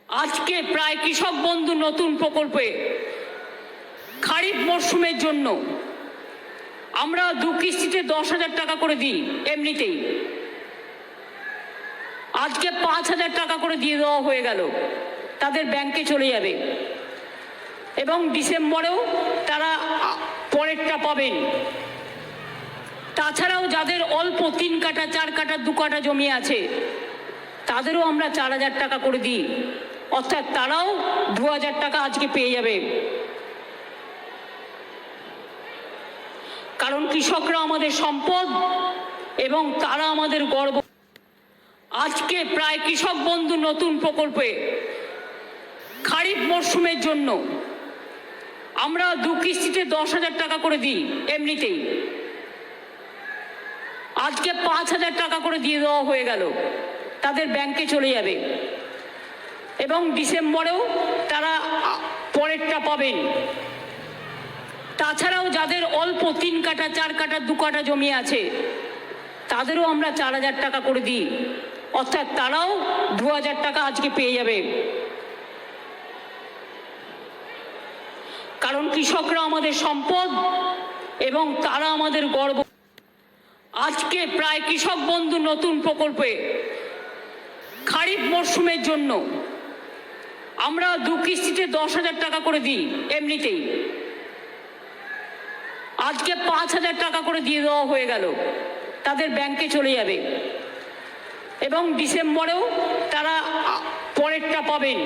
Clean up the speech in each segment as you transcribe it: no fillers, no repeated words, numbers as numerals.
আজকে প্রায় কৃষক বন্ধু নতুন প্রকল্পে খারিফ মরশুমের জন্য আমরা 2 কিস্তিতে 10,000 টাকা করে দিই। এমনিতেই আজকে 5,000 টাকা করে দিয়ে দেওয়া হয়ে গেল, তাদের ব্যাংকে চলে যাবে এবং ডিসেম্বরেও তারা পরেরটা পাবেন। তাছাড়াও যাদের অল্প 3 কাঠা 4 কাঠা 2 কাঠা জমি আছে তাদেরও আমরা 4,000 টাকা করে দিই, অর্থাৎ তারাও 2,000 টাকা আজকে পেয়ে যাবে। কারণ কৃষকরা আমাদের সম্পদ এবং তারা আমাদের গর্ব। আজকে প্রায় কৃষক বন্ধু নতুন প্রকল্পে খারিফ মরশুমের জন্য আমরা 2 কিস্তিতে 10,000 টাকা করে দিই। এমনিতেই আজকে 5,000 টাকা করে দিয়ে দেওয়া হয়ে গেল, তাদের ব্যাংকে চলে যাবে এবং ডিসেম্বরেও তারা পরেরটা পাবেন। তাছাড়াও যাদের অল্প 3 কাঠা 4 কাঠা 2 কাঠা জমি আছে তাদেরও আমরা 4,000 টাকা করে দিই, অর্থাৎ তারাও 2,000 টাকা আজকে পেয়ে যাবে। কারণ কৃষকরা আমাদের সম্পদ এবং তারা আমাদের গর্ব। আজকে প্রায় কৃষক বন্ধু নতুন প্রকল্পে খারিফ মরশুমের জন্য আমরা 2 কিস্তিতে 10,000 টাকা করে দিই। এমনিতেই আজকে 5,000 টাকা করে দিয়ে দেওয়া হয়ে গেল, তাদের ব্যাংকে চলে যাবে এবং ডিসেম্বরেও তারা পরেরটা পাবেন।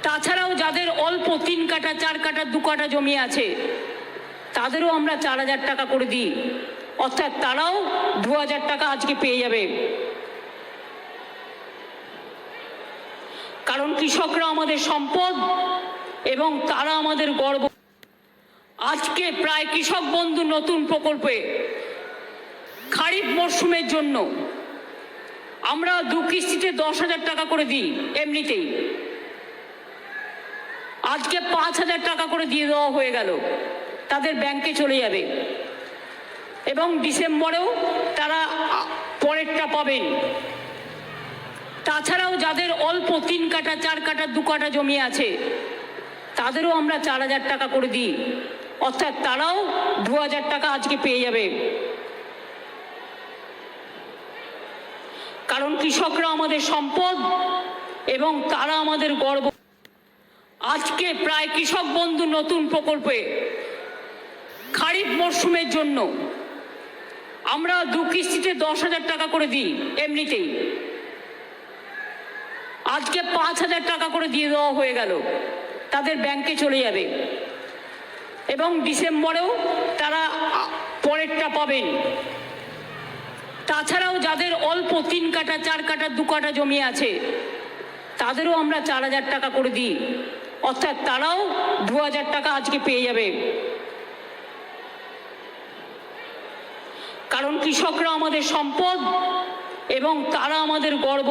তাছাড়াও যাদের অল্প 3 কাঠা 4 কাঠা 2 কাঠা জমি আছে তাদেরও আমরা 4,000 টাকা করে দিই, অর্থাৎ তারাও 2,000 টাকা আজকে পেয়ে যাবে। কারণ কৃষকরা আমাদের সম্পদ এবং তারা আমাদের গর্ব। আজকে প্রায় কৃষক বন্ধু নতুন প্রকল্পে খারিফ মরশুমের জন্য আমরা 2 কিস্তিতে 10,000 টাকা করে দিই। এমনিতেই আজকে 5,000 টাকা করে দিয়ে দেওয়া হয়ে গেল, তাদের ব্যাংকে চলে যাবে এবং ডিসেম্বরেও তারা পরেরটা পাবেন। তাছাড়াও যাদের অল্প 3 কাঠা 4 কাঠা 2 কাঠা জমি আছে তাদেরও আমরা 4,000 টাকা করে দিই, অর্থাৎ তারাও 2,000 টাকা আজকে পেয়ে যাবে। কারণ কৃষকরা আমাদের সম্পদ এবং তারা আমাদের গর্ব। আজকে প্রায় কৃষক বন্ধু নতুন প্রকল্পে খারিফ মরশুমের জন্য আমরা 2 কিস্তিতে 10,000 টাকা করে দিই। এমনিতেই আজকে 5,000 টাকা করে দিয়ে দেওয়া হয়ে গেল, তাদের ব্যাংকে চলে যাবে এবং ডিসেম্বরেও তারা পরেরটা পাবেন। তাছাড়াও যাদের অল্প 3 কাঠা 4 কাঠা 2 কাঠা জমি আছে তাদেরও আমরা 4,000 টাকা করে দিই, অর্থাৎ তারাও 2,000 টাকা আজকে পেয়ে যাবে। কারণ কৃষকরা আমাদের সম্পদ এবং তারা আমাদের গর্ব।